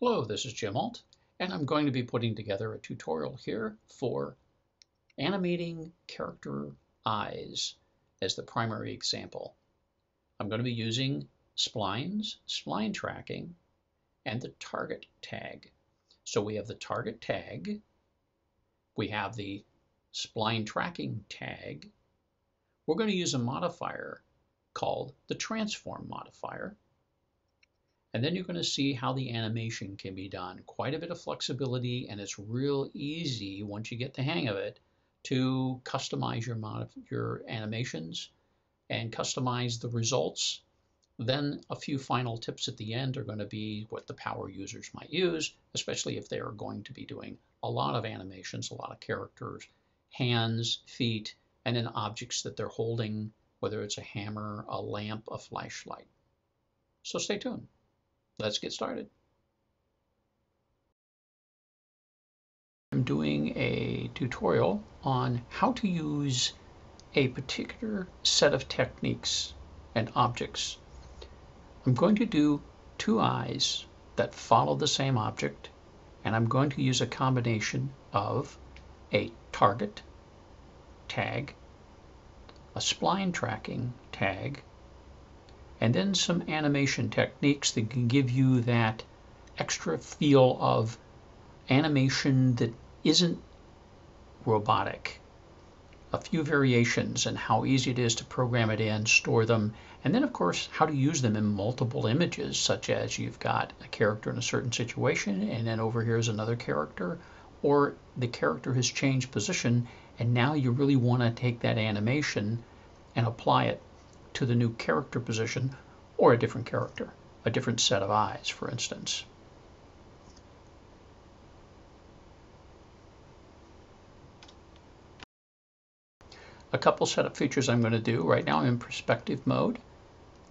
Hello, this is Jim Alt, and I'm going to be putting together a tutorial here for animating character eyes as the primary example. I'm going to be using splines, spline tracking, and the target tag. So we have the target tag, we have the spline tracking tag. We're going to use a modifier called the transform modifier. And then you're going to see how the animation can be done. Quite a bit of flexibility, and it's real easy once you get the hang of it to customize your animations and customize the results. Then a few final tips at the end are going to be what the power users might use, especially if they are going to be doing a lot of animations, a lot of characters, hands, feet, and then objects that they're holding, whether it's a hammer, a lamp, a flashlight. So stay tuned. Let's get started. I'm doing a tutorial on how to use a particular set of techniques and objects. I'm going to do two eyes that follow the same object, and I'm going to use a combination of a target tag, a spline tracking tag, and then some animation techniques that can give you that extra feel of animation that isn't robotic. A few variations and how easy it is to program it in, store them, and then of course how to use them in multiple images, such as you've got a character in a certain situation and then over here is another character, or the character has changed position and now you really want to take that animation and apply it to the new character position or a different character, a different set of eyes, for instance. A couple setup features I'm going to do. Right now I'm in perspective mode.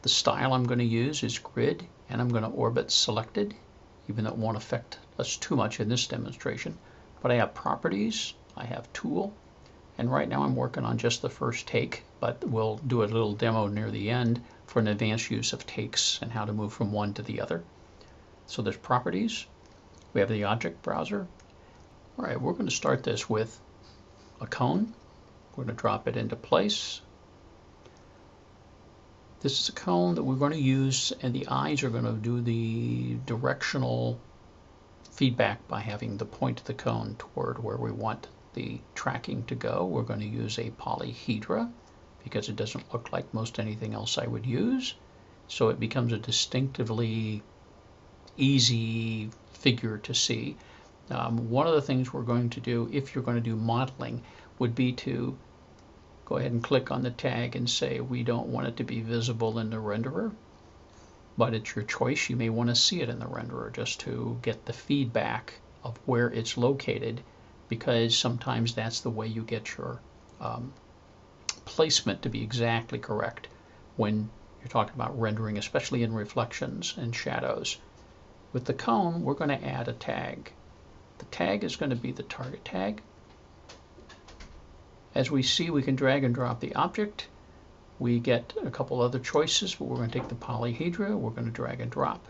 The style I'm going to use is grid, and I'm going to orbit selected, even though it won't affect us too much in this demonstration. But I have properties, I have tool, and right now I'm working on just the first take, but we'll do a little demo near the end for an advanced use of takes and how to move from one to the other. So there's properties, we have the object browser. All right, we're going to start this with a cone. We're going to drop it into place. This is a cone that we're going to use, and the eyes are going to do the directional feedback by having the point of the cone toward where we want the tracking to go. We're going to use a polyhedra because it doesn't look like most anything else I would use. So it becomes a distinctively easy figure to see. One of the things we're going to do, if you're going to do modeling, would be to go ahead and click on the tag and say we don't want it to be visible in the renderer, but it's your choice. You may want to see it in the renderer just to get the feedback of where it's located, because sometimes that's the way you get your placement to be exactly correct when you're talking about rendering, especially in reflections and shadows. With the cone, we're going to add a tag. The tag is going to be the target tag. As we see, we can drag and drop the object. We get a couple other choices, but we're going to take the polyhedra, we're going to drag and drop.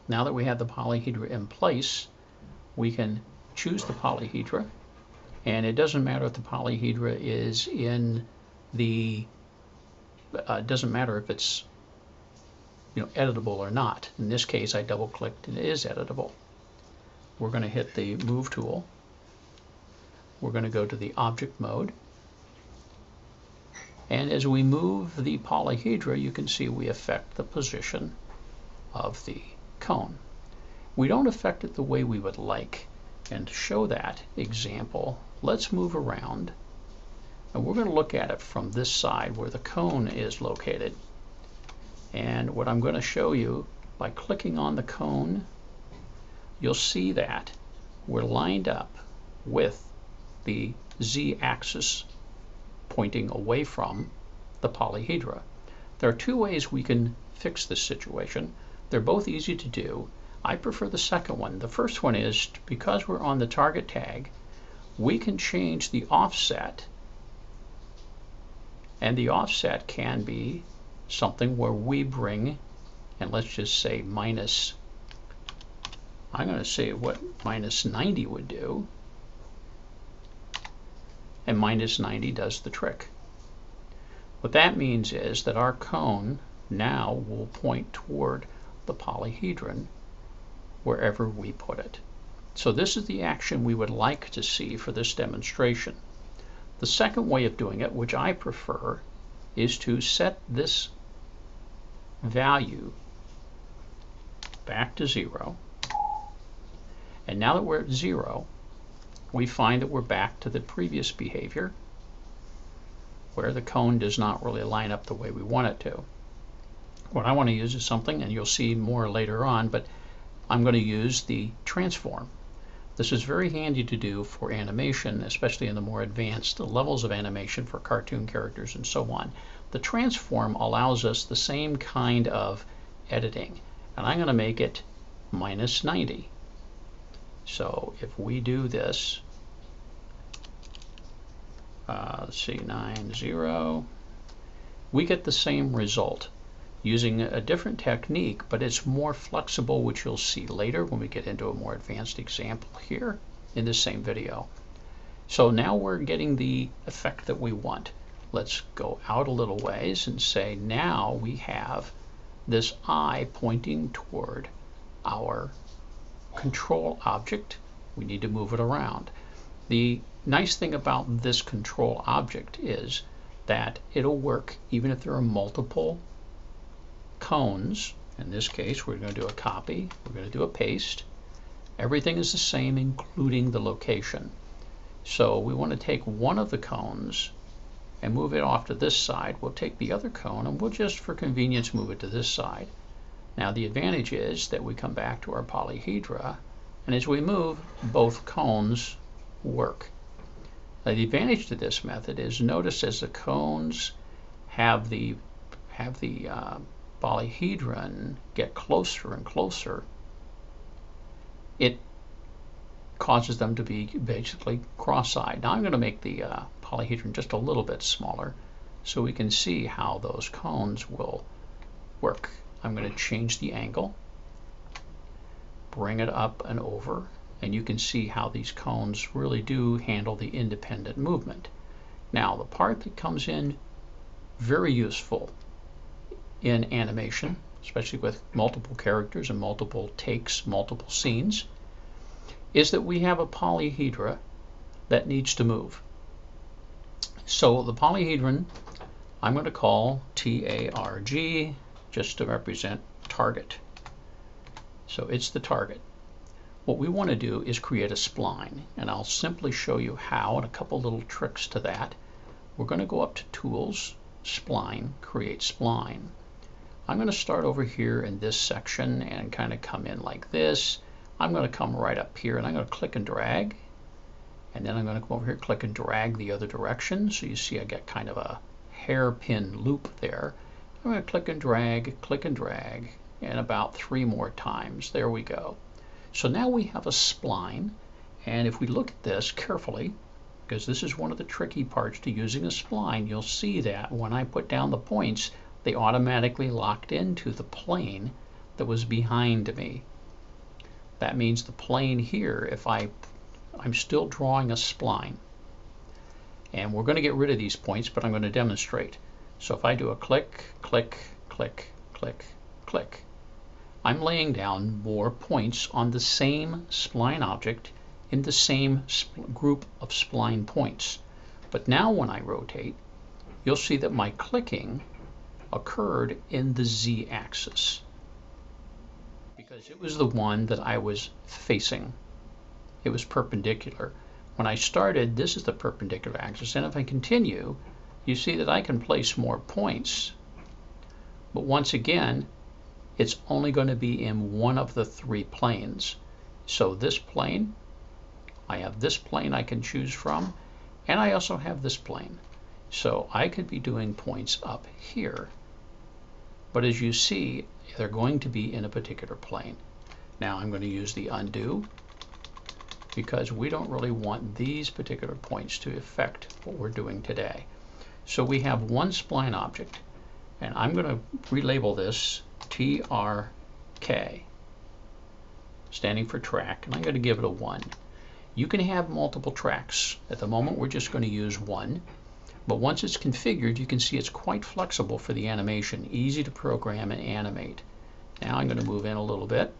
Now that we have the polyhedra in place, we can choose the polyhedra, and it doesn't matter if the polyhedra is in the, it doesn't matter if it's editable or not. In this case, I double clicked and it is editable. We're going to hit the move tool. We're going to go to the object mode. And as we move the polyhedra, you can see we affect the position of the cone. We don't affect it the way we would like. And to show that example, let's move around. And we're going to look at it from this side where the cone is located. And what I'm going to show you, by clicking on the cone, you'll see that we're lined up with the z-axis pointing away from the polyhedra. There are two ways we can fix this situation. They're both easy to do. I prefer the second one. The first one is, because we're on the target tag, we can change the offset, and the offset can be something where we bring, and let's just say minus I'm going to see what minus 90 would do. And minus 90 does the trick. What that means is that our cone now will point toward the polyhedron wherever we put it. So this is the action we would like to see for this demonstration. The second way of doing it, which I prefer, is to set this value back to 0. And now that we're at 0, we find that we're back to the previous behavior where the cone does not really line up the way we want it to. What I want to use is something, and you'll see more later on, but I'm going to use the transform. This is very handy to do for animation, especially in the more advanced levels of animation for cartoon characters and so on. The transform allows us the same kind of editing, and I'm going to make it minus 90. So if we do this, let's see, 90, we get the same result using a different technique, but it's more flexible, which you'll see later when we get into a more advanced example here in this same video. So now we're getting the effect that we want. Let's go out a little ways and say now we have this eye pointing toward our control object. We need to move it around. The nice thing about this control object is that it'll work even if there are multiple cones. In this case, we're going to do a copy, we're going to do a paste. Everything is the same, including the location. So we want to take one of the cones and move it off to this side. We'll take the other cone and we'll just, for convenience, move it to this side. Now the advantage is that we come back to our polyhedra, and as we move, both cones work. Now, the advantage to this method is, notice as the cones have the polyhedron get closer and closer, it causes them to be basically cross-eyed. Now I'm going to make the polyhedron just a little bit smaller so we can see how those cones will work. I'm going to change the angle, bring it up and over, and you can see how these cones really do handle the independent movement. Now the part that comes in very useful in animation, especially with multiple characters and multiple takes, multiple scenes, is that we have a polyhedra that needs to move. So the polyhedron I'm going to call TARG, just to represent target. So it's the target. What we want to do is create a spline, and I'll simply show you how and a couple little tricks to that. We're going to go up to Tools, Spline, Create Spline. I'm going to start over here in this section and kind of come in like this. I'm going to come right up here and I'm going to click and drag, and then I'm going to come over here, click and drag the other direction. So you see I get kind of a hairpin loop there. I'm going to click and drag, and about 3 more times. There we go. So now we have a spline, and if we look at this carefully, because this is one of the tricky parts to using a spline, you'll see that when I put down the points, they automatically locked into the plane that was behind me. That means the plane here, if I'm still drawing a spline, and we're going to get rid of these points, but I'm going to demonstrate. So if I do a click, click, click, click, click, I'm laying down more points on the same spline object in the same group of spline points. But now when I rotate, you'll see that my clicking occurred in the z-axis because it was the one that I was facing. It was perpendicular. When I started, this is the perpendicular axis, and if I continue, you see that I can place more points, but once again, it's only going to be in one of the 3 planes. So this plane, I have this plane I can choose from, and I also have this plane. So I could be doing points up here, but as you see, they're going to be in a particular plane. Now I'm going to use the undo, because we don't really want these particular points to affect what we're doing today. So we have one spline object, and I'm going to relabel this TRK. standing for track, and I'm going to give it a 1. You can have multiple tracks. At the moment, we're just going to use 1. But once it's configured, you can see it's quite flexible for the animation, easy to program and animate. Now I'm going to move in a little bit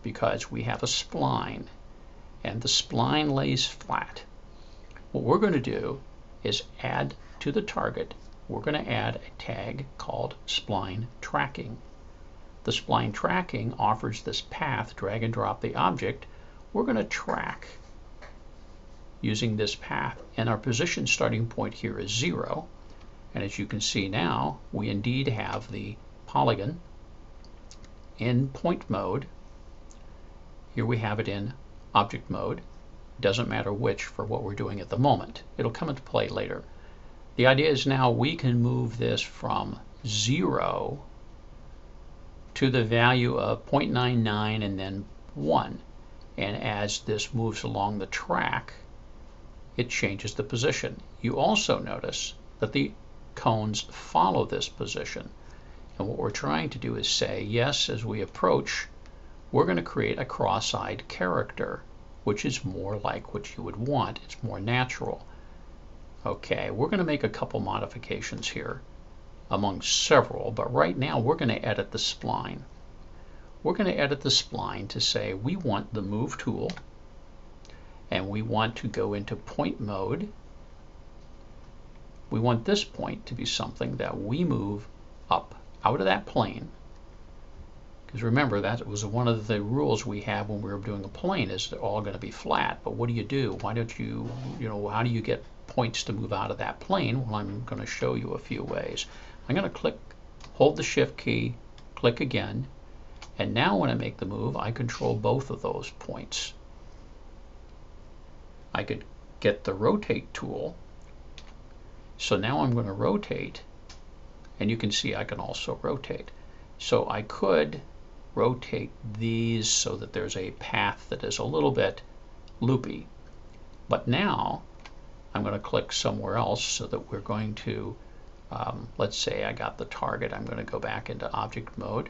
because we have a spline, and the spline lays flat. What we're going to do is add to the target, we're going to add a tag called spline tracking. The spline tracking offers this path, drag and drop the object. We're going to track using this path, and our position starting point here is 0. And as you can see now, we indeed have the polygon in point mode. Here we have it in object mode. Doesn't matter which for what we're doing at the moment. It'll come into play later. The idea is now we can move this from 0 to the value of 0.99 and then 1. And as this moves along the track, it changes the position. You also notice that the cones follow this position. And what we're trying to do is say, yes, as we approach, we're going to create a cross-eyed character, which is more like what you would want. It's more natural. Okay, we're going to make a couple modifications here among several, but right now we're going to edit the spline. We're going to edit the spline to say we want the move tool, and we want to go into point mode. We want this point to be something that we move up out of that plane. Because remember, that was one of the rules we have when we were doing a plane, is they're all going to be flat. But what do? Why don't you, how do you get points to move out of that plane? Well, I'm going to show you a few ways. I'm going to click, hold the shift key, click again, and now when I make the move, I control both of those points. I could get the rotate tool. So now I'm going to rotate, and you can see I can also rotate. So I could rotate these so that there's a path that is a little bit loopy. But now I'm going to click somewhere else so that we're going to, let's say I got the target. I'm going to go back into object mode.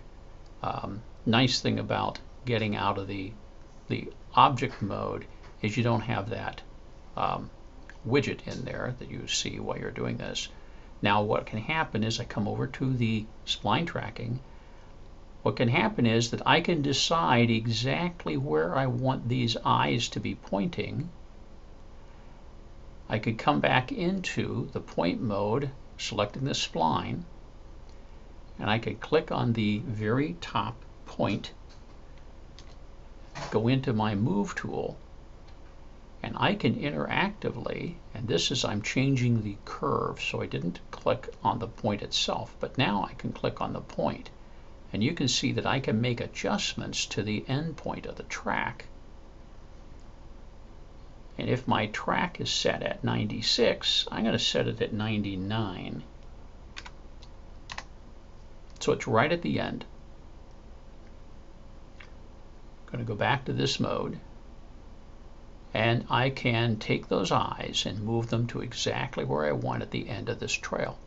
Nice thing about getting out of the object mode is you don't have that widget in there that you see while you're doing this. Now what can happen is I come over to the spline tracking. What can happen is that I can decide exactly where I want these eyes to be pointing. I could come back into the point mode, selecting the spline, and I could click on the very top point, go into my move tool, and I can interactively, and this is I'm changing the curve, so I didn't click on the point itself, but now I can click on the point, and you can see that I can make adjustments to the end point of the track. And if my track is set at 96, I'm going to set it at 99. So it's right at the end. I'm going to go back to this mode, and I can take those eyes and move them to exactly where I want at the end of this trail.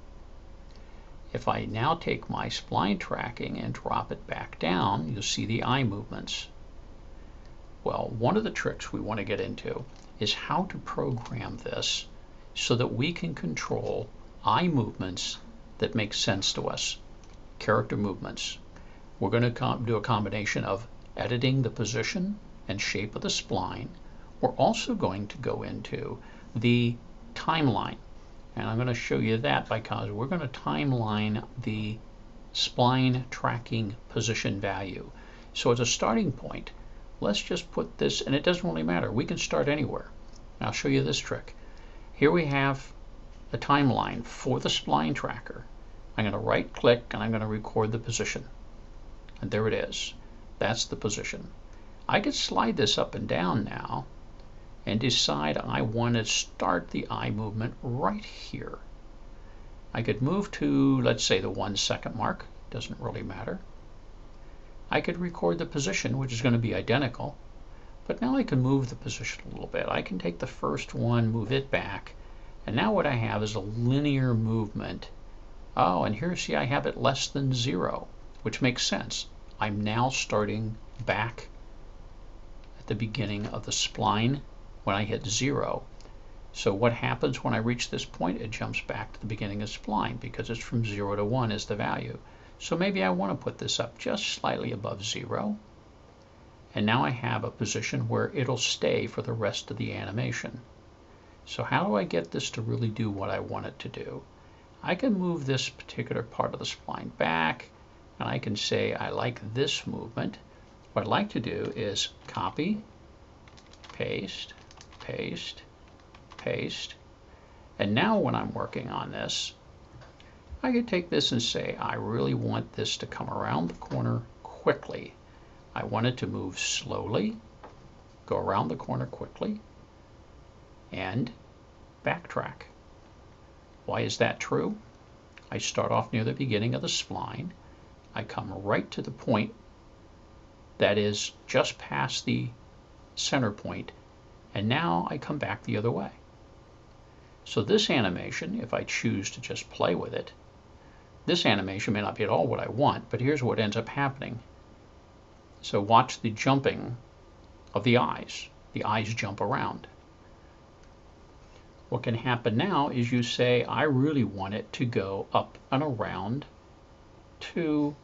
If I now take my spline tracking and drop it back down, you'll see the eye movements. Well, one of the tricks we want to get into is how to program this so that we can control eye movements that make sense to us, character movements. We're going to do a combination of editing the position and shape of the spline. We're also going to go into the timeline, and I'm going to show you that because we're going to timeline the spline tracking position value. So as a starting point, let's just put this, and it doesn't really matter, we can start anywhere. And I'll show you this trick. Here we have a timeline for the spline tracker. I'm going to right click and I'm going to record the position, and there it is. That's the position. I could slide this up and down now and decide I want to start the eye movement right here. I could move to, let's say, the 1 second mark. Doesn't really matter. I could record the position, which is going to be identical, but now I can move the position a little bit. I can take the first one, move it back, and now what I have is a linear movement. Oh, and here, see, I have it less than 0, which makes sense. I'm now starting back the beginning of the spline when I hit 0. So what happens when I reach this point? It jumps back to the beginning of spline because it's from 0 to 1 is the value. So maybe I want to put this up just slightly above 0. And now I have a position where it'll stay for the rest of the animation. So how do I get this to really do what I want it to do? I can move this particular part of the spline back, and I can say I like this movement. What I'd like to do is copy, paste, paste, paste. And now when I'm working on this, I could take this and say I really want this to come around the corner quickly. I want it to move slowly, go around the corner quickly, and backtrack. Why is that true? I start off near the beginning of the spline. I come right to the point that is just past the center point, and now I come back the other way. So this animation, if I choose to just play with it, this animation may not be at all what I want, but here's what ends up happening. So watch the jumping of the eyes. The eyes jump around. What can happen now is you say, I really want it to go up and around to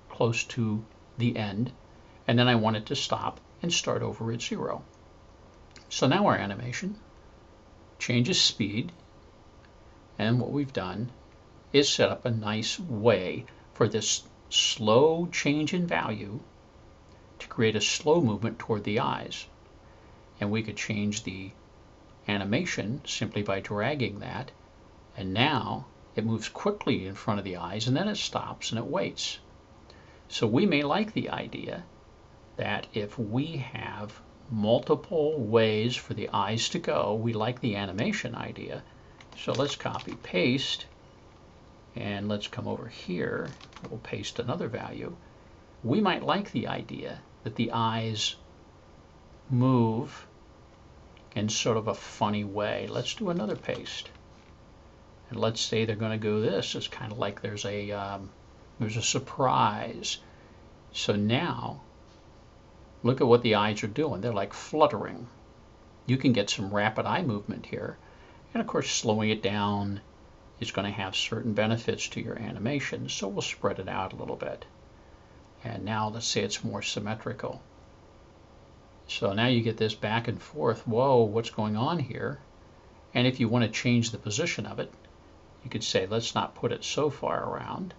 close to the end, and then I want it to stop and start over at 0. So now our animation changes speed, and what we've done is set up a nice way for this slow change in value to create a slow movement toward the eyes. And we could change the animation simply by dragging that, and now it moves quickly in front of the eyes, and then it stops and it waits. So we may like the idea that if we have multiple ways for the eyes to go, we like the animation idea. So let's copy paste, and let's come over here. We'll paste another value. We might like the idea that the eyes move in sort of a funny way. Let's do another paste, and let's say they're going to go this. It's kind of like there's a surprise. So now look at what the eyes are doing. They're like fluttering. You can get some rapid eye movement here, and of course slowing it down is going to have certain benefits to your animation, so we'll spread it out a little bit. And now let's say it's more symmetrical. So now you get this back and forth. Whoa, what's going on here? And if you want to change the position of it, you could say, let's not put it so far around.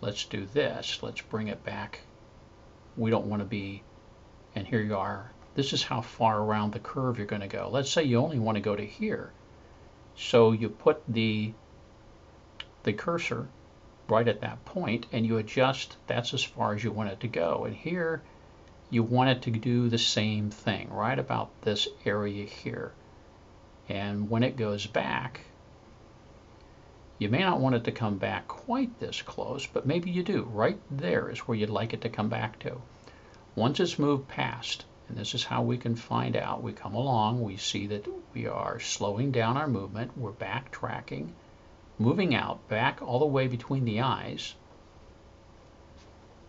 Let's do this. Let's bring it back. We don't want to be, and here you are. This is how far around the curve you're going to go. Let's say you only want to go to here. So you put the cursor right at that point, and you adjust. That's as far as you want it to go. And here you want it to do the same thing right about this area here. And when it goes back, you may not want it to come back quite this close, but maybe you do. Right there is where you'd like it to come back to. Once it's moved past, and this is how we can find out. We come along, we see that we are slowing down our movement, we're backtracking, moving out, back all the way between the eyes,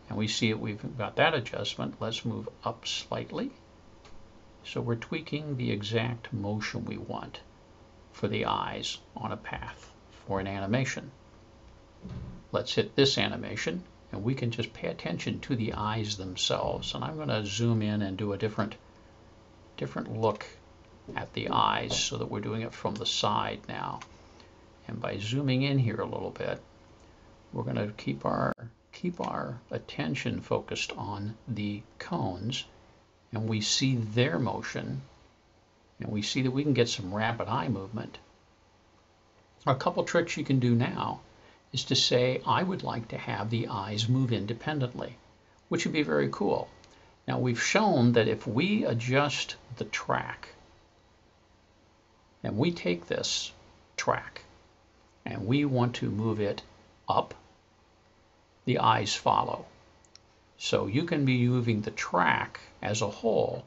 and we see that we've got that adjustment. Let's move up slightly. So we're tweaking the exact motion we want for the eyes on a path for an animation. Let's hit this animation, and we can just pay attention to the eyes themselves. And I'm going to zoom in and do a different look at the eyes so that we're doing it from the side now. And by zooming in here a little bit, we're going to keep our attention focused on the cones, and we see their motion, and we see that we can get some rapid eye movement. A couple tricks you can do now is to say, I would like to have the eyes move independently, which would be very cool. Now we've shown that if we adjust the track, and we take this track, and we want to move it up, the eyes follow. So you can be moving the track as a whole,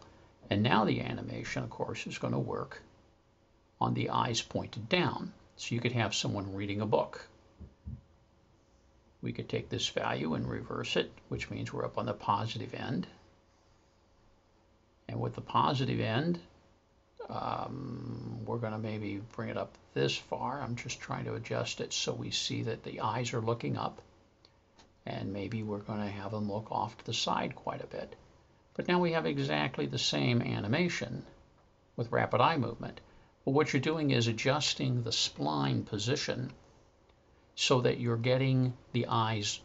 and now the animation, of course, is going to work on the eyes pointed down. So you could have someone reading a book. We could take this value and reverse it, which means we're up on the positive end. And with the positive end, we're going to maybe bring it up this far. I'm just trying to adjust it so we see that the eyes are looking up. And maybe we're going to have them look off to the side quite a bit. But now we have exactly the same animation with rapid eye movement. But what you're doing is adjusting the spline position so that you're getting the eyes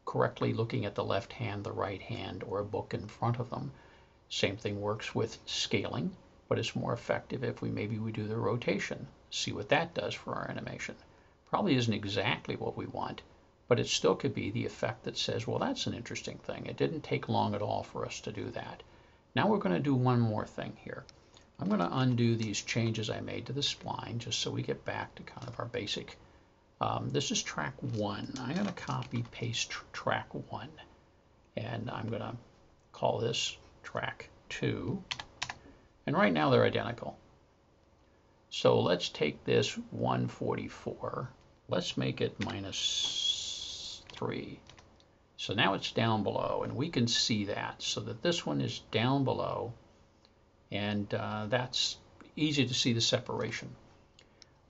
correctly looking at the left hand, the right hand, or a book in front of them. Same thing works with scaling, but it's more effective if we do the rotation. See what that does for our animation. Probably isn't exactly what we want, but it still could be the effect that says, well, that's an interesting thing. It didn't take long at all for us to do that. Now we're going to do one more thing here. I'm going to undo these changes I made to the spline just so we get back to kind of our basic. This is track 1. I'm going to copy paste track 1, and I'm going to call this track 2. And right now they're identical. So let's take this 144. Let's make it -3. So now it's down below, and we can see that, so that this one is down below, and that's easy to see the separation.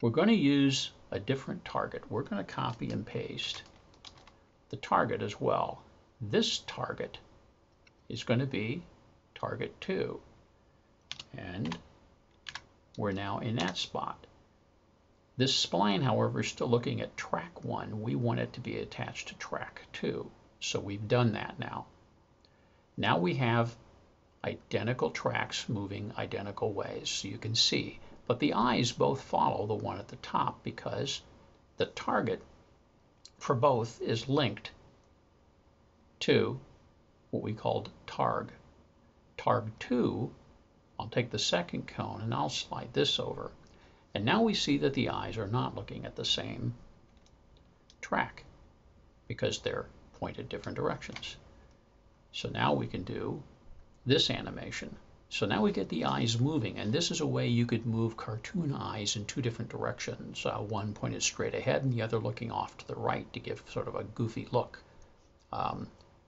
We're going to use a different target. We're going to copy and paste the target as well. This target is going to be target 2, and we're now in that spot. This spline, however, is still looking at track 1. We want it to be attached to track 2, so we've done that now. Now we have identical tracks moving identical ways, so you can see. But the eyes both follow the one at the top because the target for both is linked to what we called targ. Targ 2, I'll take the second cone and I'll slide this over. And now we see that the eyes are not looking at the same track because they're pointed different directions. So now we can do this animation. So now we get the eyes moving, and this is a way you could move cartoon eyes in 2 different directions, one pointed straight ahead and the other looking off to the right to give sort of a goofy look.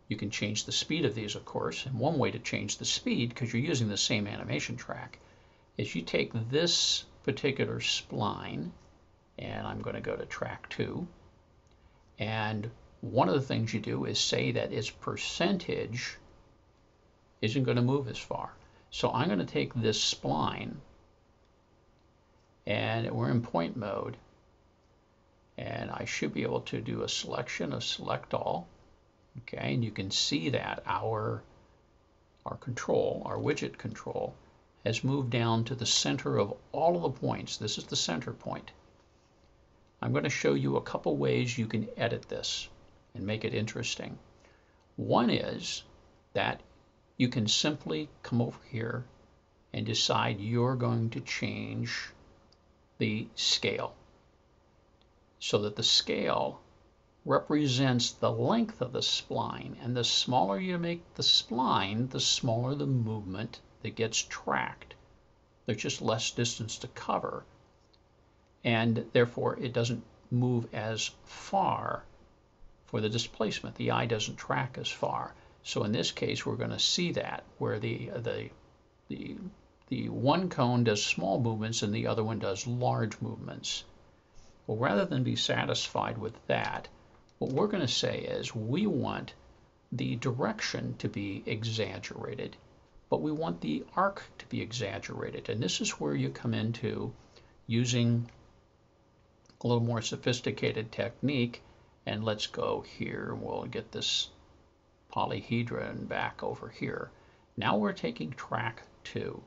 You can change the speed of these, of course, and one way to change the speed, because you're using the same animation track, is you take this particular spline, and I'm going to go to track 2, and one of the things you do is say that its percentage isn't going to move as far. So I'm going to take this spline, and we're in point mode, and I should be able to do a selection of select all. Okay, and you can see that our control, our widget control, has moved down to the center of all of the points. This is the center point. I'm going to show you a couple ways you can edit this and make it interesting. One is that you can simply come over here and decide you're going to change the scale so that the scale represents the length of the spline, and the smaller you make the spline, the smaller the movement that gets tracked. There's just less distance to cover, and therefore it doesn't move as far for the displacement. The eye doesn't track as far. So in this case, we're going to see that where the one cone does small movements and the other one does large movements. Well, rather than be satisfied with that, what we're going to say is we want the direction to be exaggerated, but we want the arc to be exaggerated. And this is where you come into using a little more sophisticated technique. And let's go here, and we'll get this polyhedron back over here. Now we're taking track 2.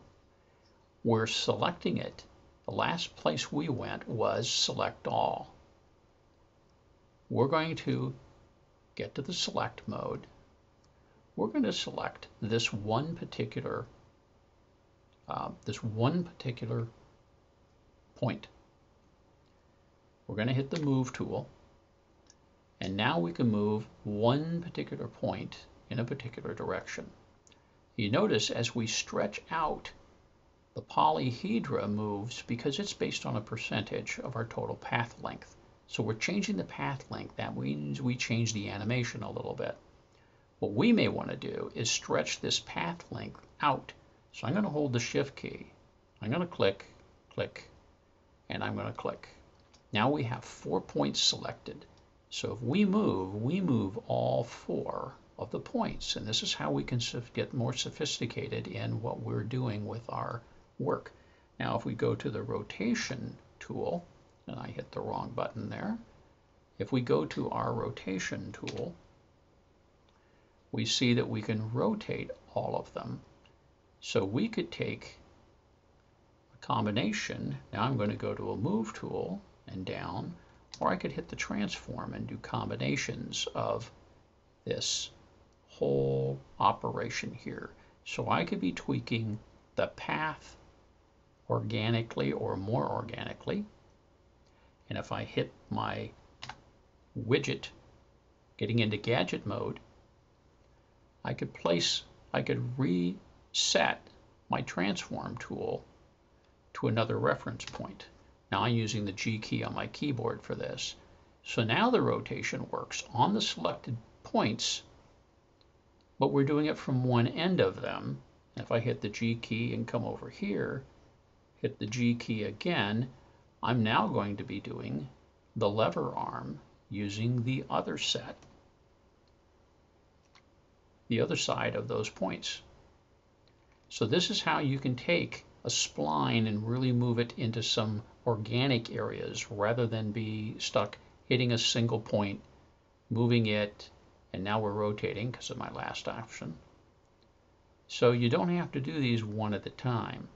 We're selecting it. The last place we went was select all. We're going to get to the select mode. We're going to select this one particular point. We're going to hit the move tool. And now we can move one particular point in a particular direction. You notice as we stretch out, the polyhedra moves because it's based on a percentage of our total path length. So we're changing the path length. That means we change the animation a little bit. What we may want to do is stretch this path length out So I'm going to hold the Shift key. I'm going to click, click, and I'm going to click. Now we have 4 points selected. So if we move all 4 of the points. And this is how we can get more sophisticated in what we're doing with our work. Now if we go to the rotation tool, and I hit the wrong button there. If we go to our rotation tool, we see that we can rotate all of them. So we could take a combination. Now I'm going to go to a move tool and down, or I could hit the transform and do combinations of this whole operation here. So I could be tweaking the path organically or more organically. And if I hit my widget, getting into gadget mode, I could reset my transform tool to another reference point. Now I'm using the G key on my keyboard for this. So now the rotation works on the selected points, but we're doing it from one end of them. If I hit the G key and come over here, hit the G key again, I'm now going to be doing the lever arm using the other set, the other side of those points. So this is how you can take a spline and really move it into some organic areas rather than be stuck hitting a single point, moving it, and now we're rotating because of my last option. So you don't have to do these one at a time.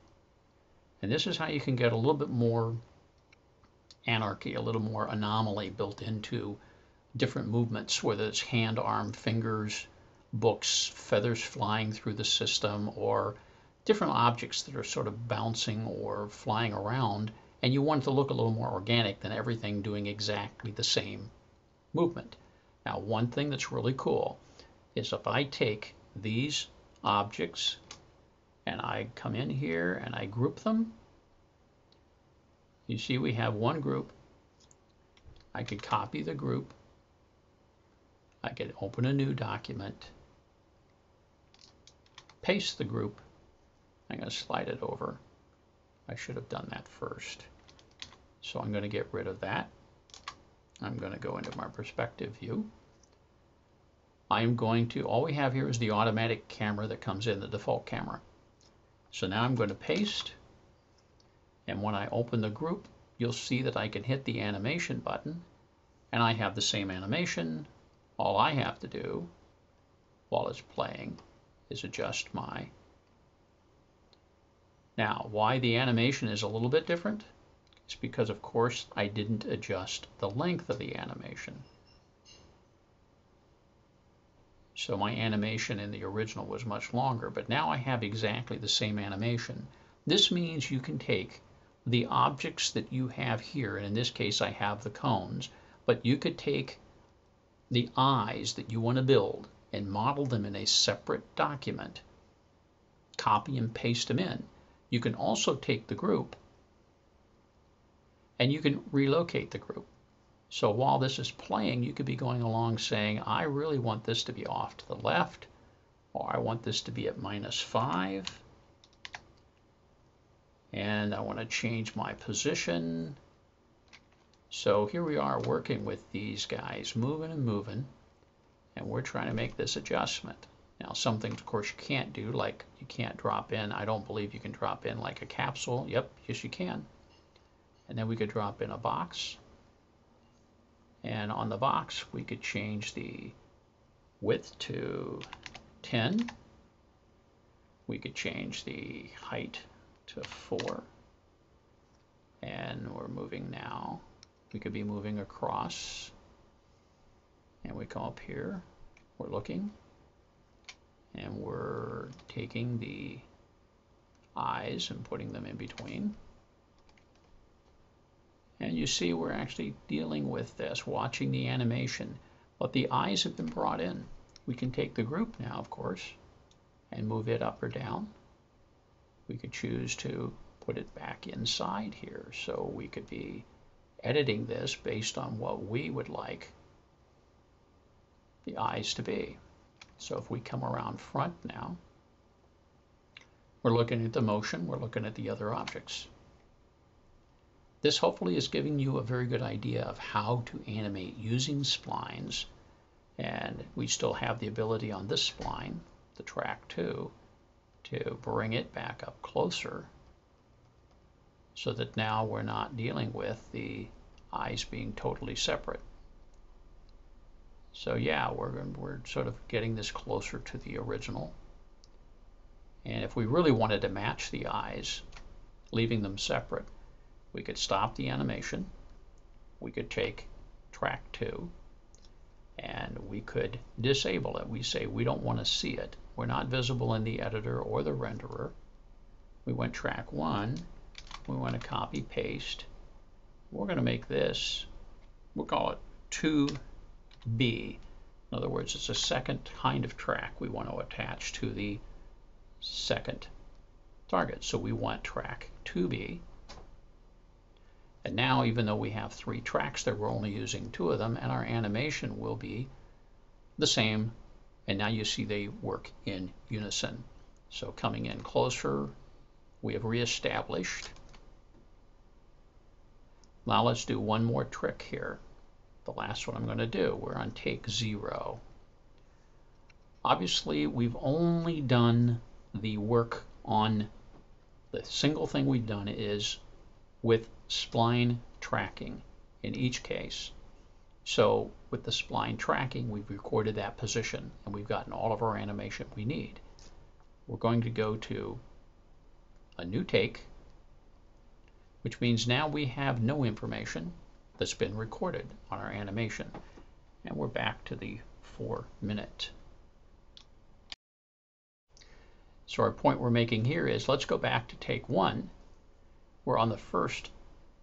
And this is how you can get a little bit more anarchy, a little more anomaly built into different movements, whether it's hand, arm, fingers, books, feathers flying through the system, or different objects that are sort of bouncing or flying around, and you want it to look a little more organic than everything doing exactly the same movement. Now, one thing that's really cool is if I take these objects and I come in here and I group them, you see we have one group. I could copy the group. I could open a new document, paste the group. I'm going to slide it over. I should have done that first. So I'm going to get rid of that. I'm going to go into my perspective view. I'm going to, all we have here is the automatic camera that comes in, the default camera. So now I'm going to paste. And when I open the group, you'll see that I can hit the animation button and I have the same animation. All I have to do while it's playing is adjust my. Now, why the animation is a little bit different? It's because, of course, I didn't adjust the length of the animation. So my animation in the original was much longer, but now I have exactly the same animation. This means you can take the objects that you have here, and in this case I have the cones, but you could take the eyes that you want to build and model them in a separate document, copy and paste them in. You can also take the group and you can relocate the group. So while this is playing, you could be going along saying, I really want this to be off to the left, or I want this to be at -5, and I want to change my position. So here we are working with these guys, moving and moving, and we're trying to make this adjustment. Now, some things, of course, you can't do, like you can't drop in. I don't believe you can drop in like a capsule. Yep, yes, you can. And then we could drop in a box. And on the box, we could change the width to 10. We could change the height to 4. And we're moving now. We could be moving across. And we come up here. We're looking. And we're taking the eyes and putting them in between. And you see we're actually dealing with this, watching the animation. But the eyes have been brought in. We can take the group now, of course, and move it up or down. We could choose to put it back inside here. So we could be editing this based on what we would like the eyes to be. So if we come around front now, We're looking at the motion, we're looking at the other objects. This hopefully is giving you a very good idea of how to animate using splines, and we still have the ability on this spline, the track 2, to bring it back up closer so that now we're not dealing with the eyes being totally separate. So yeah, we're sort of getting this closer to the original. And if we really wanted to match the eyes, leaving them separate, we could stop the animation, we could take track 2, and we could disable it. We say we don't want to see it. We're not visible in the editor or the renderer. We went track 1, we want to copy paste. We're going to make this, we'll call it 2B. In other words, it's a second kind of track we want to attach to the second target. So we want track 2B. And now, even though we have 3 tracks there, we're only using 2 of them, and our animation will be the same. And now you see they work in unison. So coming in closer, we have reestablished. Now let's do one more trick here. The last one I'm going to do. We're on take 0. Obviously, we've only done the work on the single thing we've done is with spline tracking in each case. So with the spline tracking, we've recorded that position and we've gotten all of our animation we need. We're going to go to a new take, which means now we have no information that's been recorded on our animation. And we're back to the 4-minute. So our point we're making here is, let's go back to take 1. We're on the first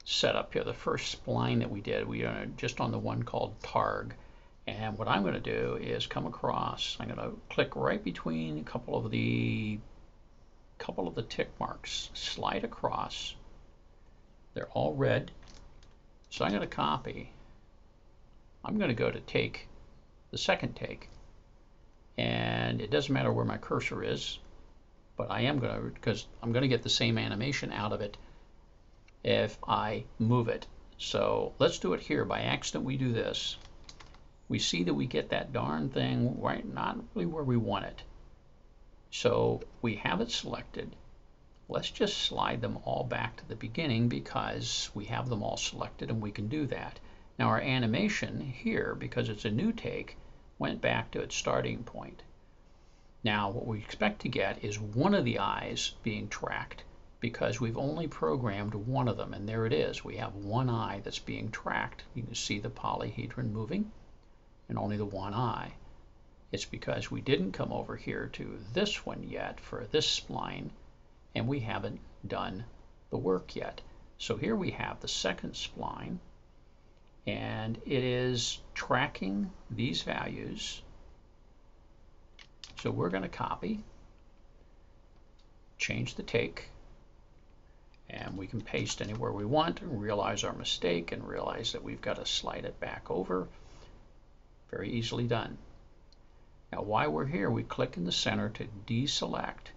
setup here, the first spline that we did. We are just on the one called targ. And what I'm going to do is come across, I'm going to click right between a couple of the tick marks, slide across. They're all red. So I'm going to copy. I'm going to go to take, the second take. And it doesn't matter where my cursor is, but I am going to, because I'm going to get the same animation out of it if I move it. So let's do it here. By accident we do this. We see that we get that darn thing right, not really where we want it. So we have it selected. Let's just slide them all back to the beginning because we have them all selected and we can do that. Now our animation here, because it's a new take, went back to its starting point. Now what we expect to get is one of the eyes being tracked because we've only programmed one of them, and there it is. We have one eye that's being tracked. You can see the polyhedron moving and only the one eye. It's because we didn't come over here to this one yet for this spline, and we haven't done the work yet. So here we have the second spline, and it is tracking these values. So we're going to copy, change the take, and we can paste anywhere we want and realize our mistake and realize that we've got to slide it back over. Very easily done. Now while we're here, we click in the center to deselect.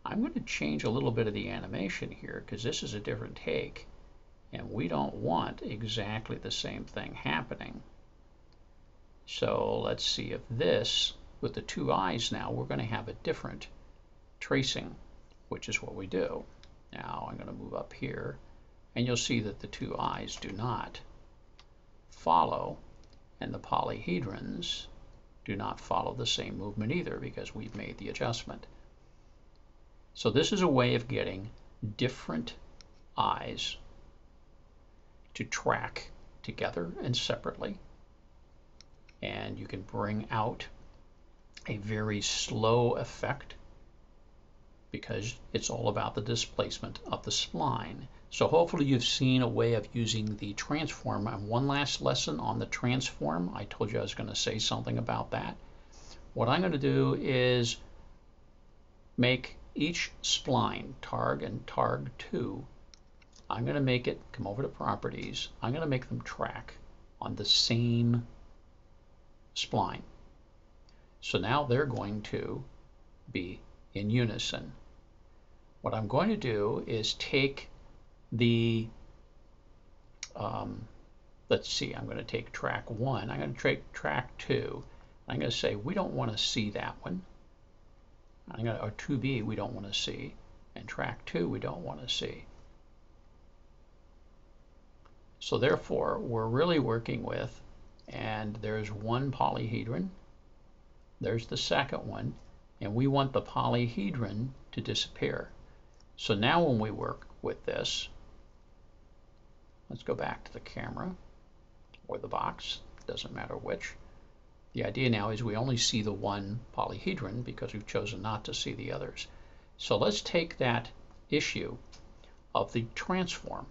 I'm going to change a little bit of the animation here because this is a different take and we don't want exactly the same thing happening. So let's see if this, with the 2 eyes now, we're going to have a different tracing, which is what we do. Now I'm going to move up here and you'll see that the 2 eyes do not follow, and the polyhedrons do not follow the same movement either because we've made the adjustment. So this is a way of getting different eyes to track together and separately. And you can bring out a very slow effect because it's all about the displacement of the spline. So hopefully you've seen a way of using the transform. And one last lesson on the transform. I told you I was going to say something about that. What I'm going to do is make each spline, targ and targ2, I'm going to make it, come over to properties, I'm going to make them track on the same spline. So now they're going to be in unison. What I'm going to do is take the, let's see, I'm going to take track 1, I'm going to take track 2, I'm going to say we don't want to see that one, or 2B we don't want to see, and track 2 we don't want to see. So therefore we're really working with, and there's one polyhedron, there's the second one, and we want the polyhedron to disappear. So now when we work with this, let's go back to the camera or the box, doesn't matter which. The idea now is we only see the one polyhedron because we've chosen not to see the others. So let's take that issue of the transform.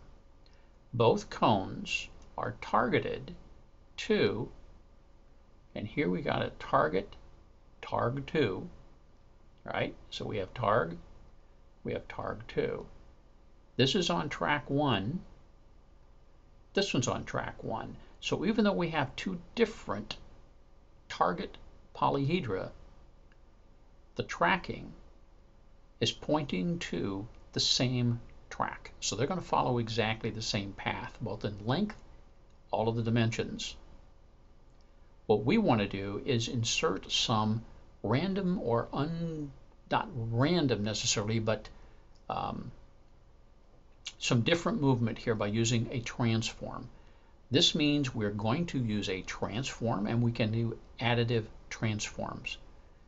Both cones are targeted to, and here we got a target, targ2, right? So we have targ, we have targ2. This is on track 1. This one's on track 1. So even though we have two different target polyhedra, the tracking is pointing to the same track. So they're going to follow exactly the same path, both in length, all of the dimensions. What we want to do is insert some random or not random necessarily, but some different movement here by using a transform. This means we're going to use a transform, and we can do additive transforms.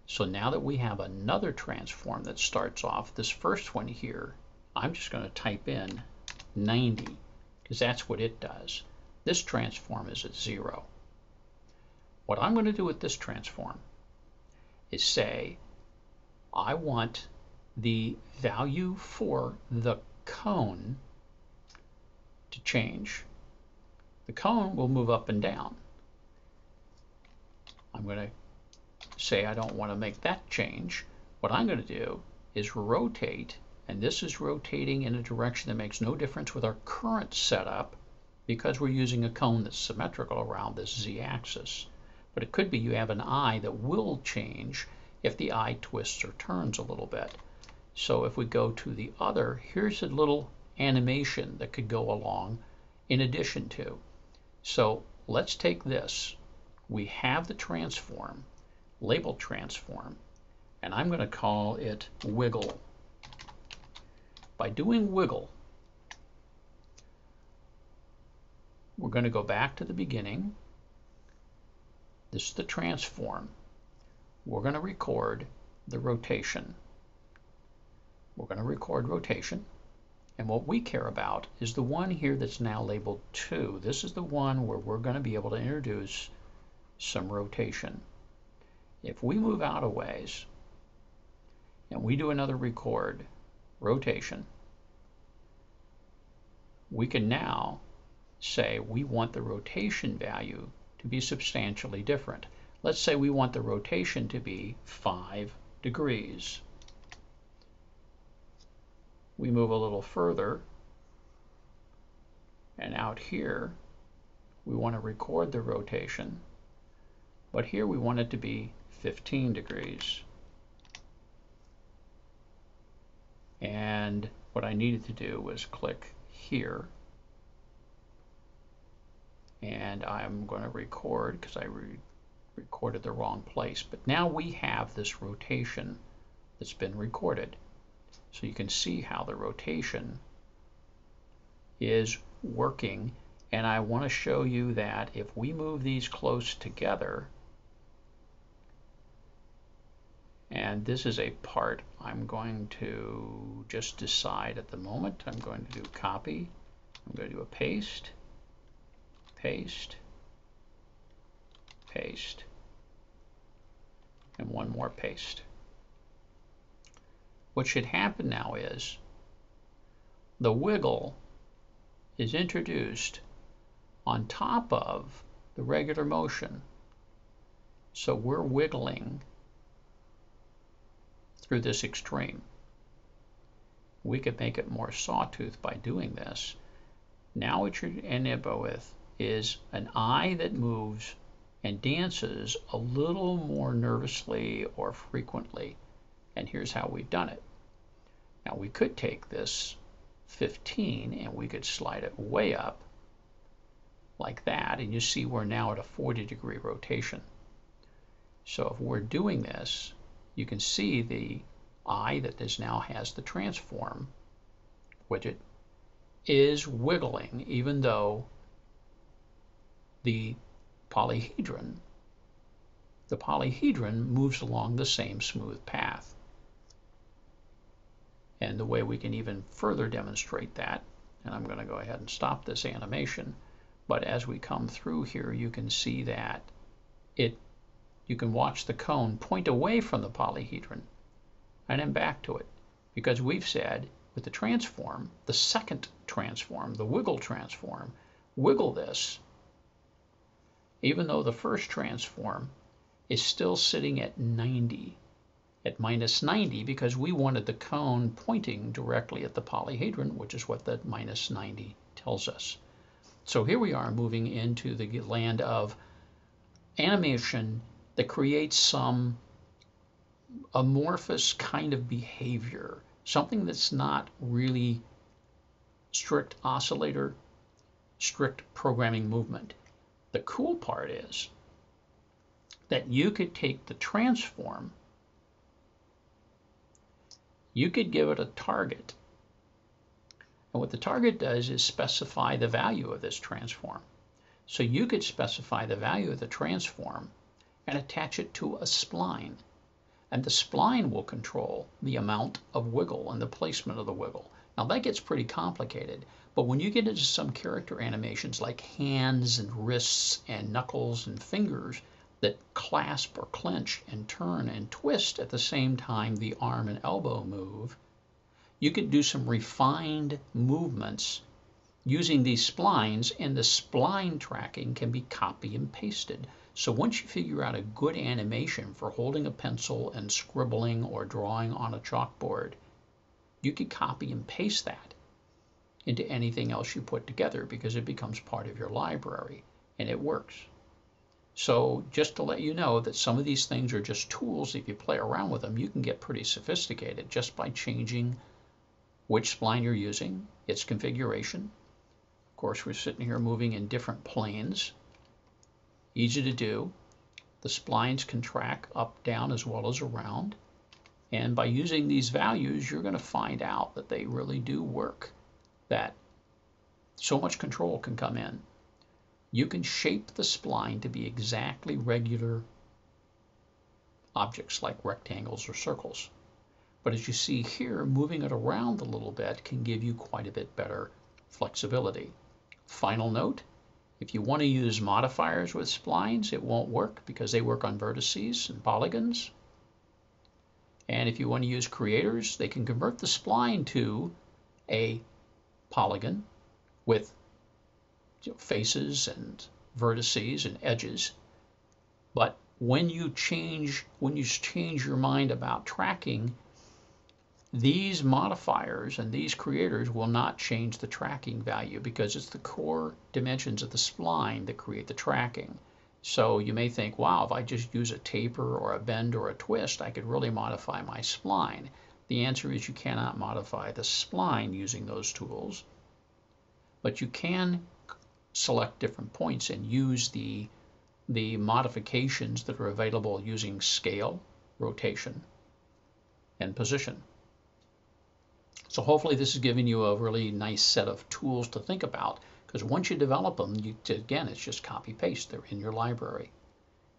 So now that we have another transform that starts off, this first one here, I'm just going to type in 90 because that's what it does. This transform is at 0. What I'm going to do with this transform is say I want the value for the cone to change. The cone will move up and down. I'm going to say I don't want to make that change. What I'm going to do is rotate, and this is rotating in a direction that makes no difference with our current setup because we're using a cone that's symmetrical around this z-axis. But it could be you have an eye that will change if the eye twists or turns a little bit. So if we go to the other, here's a little animation that could go along in addition to. So let's take this. We have the transform, label transform, and I'm going to call it wiggle. By doing wiggle, we're going to go back to the beginning. This is the transform. We're going to record the rotation. We're going to record rotation. And what we care about is the one here that's now labeled 2. This is the one where we're going to be able to introduce some rotation. If we move out a ways and we do another record rotation, we can now say we want the rotation value to be substantially different. Let's say we want the rotation to be 5 degrees. We move a little further, and out here we want to record the rotation, but here we want it to be 15 degrees. And what I needed to do was click here, and I'm going to record because I recorded the wrong place. But now we have this rotation that's been recorded. So you can see how the rotation is working, and I want to show you that if we move these close together, and this is a part I'm going to just decide at the moment. I'm going to do copy, I'm going to do a paste, paste, paste, and one more paste. What should happen now is the wiggle is introduced on top of the regular motion. So we're wiggling through this extreme. We could make it more sawtooth by doing this. Now what you're end up with is an eye that moves and dances a little more nervously or frequently. And here's how we've done it. Now we could take this 15 and we could slide it way up like that, and you see we're now at a 40-degree rotation. So if we're doing this, you can see the eye that this now has the transform widget is wiggling, even though the polyhedron moves along the same smooth path. And the way we can even further demonstrate that, and I'm going to go ahead and stop this animation, but as we come through here, you can see that you can watch the cone point away from the polyhedron and then back to it, because we've said with the transform, the second transform, the wiggle transform, wiggle this, even though the first transform is still sitting at 90, at minus 90, because we wanted the cone pointing directly at the polyhedron, which is what the minus 90 tells us. So here we are moving into the land of animation that creates some amorphous kind of behavior, something that's not really strict oscillator, strict programming movement. The cool part is that you could take the transform, you could give it a target, and what the target does is specify the value of this transform. So you could specify the value of the transform and attach it to a spline, and the spline will control the amount of wiggle and the placement of the wiggle. Now that gets pretty complicated, but when you get into some character animations like hands and wrists and knuckles and fingers that clasp or clench and turn and twist at the same time the arm and elbow move, you could do some refined movements using these splines, and the spline tracking can be copy and pasted. So once you figure out a good animation for holding a pencil and scribbling or drawing on a chalkboard, you could copy and paste that into anything else you put together, because it becomes part of your library and it works. So just to let you know that some of these things are just tools. If you play around with them, you can get pretty sophisticated just by changing which spline you're using, its configuration. Of course, we're sitting here moving in different planes. Easy to do. The splines can track up, down, as well as around. And by using these values, you're going to find out that they really do work, that so much control can come in. You can shape the spline to be exactly regular objects like rectangles or circles. But as you see here, moving it around a little bit can give you quite a bit better flexibility. Final note, if you want to use modifiers with splines, it won't work because they work on vertices and polygons. And if you want to use creators, they can convert the spline to a polygon with faces and vertices and edges. But when you change your mind about tracking, these modifiers and these creators will not change the tracking value, because it's the core dimensions of the spline that create the tracking. So you may think, wow, if I just use a taper or a bend or a twist, I could really modify my spline. The answer is you cannot modify the spline using those tools, but you can select different points and use the modifications that are available using scale, rotation, and position. So hopefully this is giving you a really nice set of tools to think about, because once you develop them, again, it's just copy-paste. They're in your library.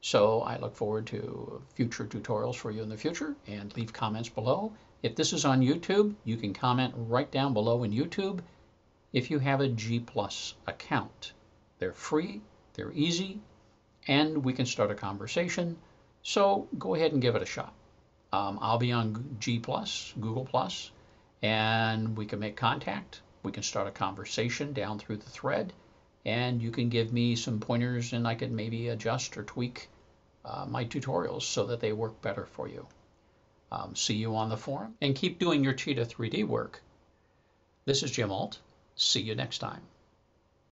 So I look forward to future tutorials for you in the future, and leave comments below. If this is on YouTube, you can comment right down below in YouTube if you have a G+ account. They're free, they're easy, and we can start a conversation. So go ahead and give it a shot. I'll be on G+, Google+, and we can make contact. We can start a conversation down through the thread, and you can give me some pointers, and I can maybe adjust or tweak my tutorials so that they work better for you. See you on the forum, and keep doing your Cheetah 3D work. This is Jim Alt. See you next time.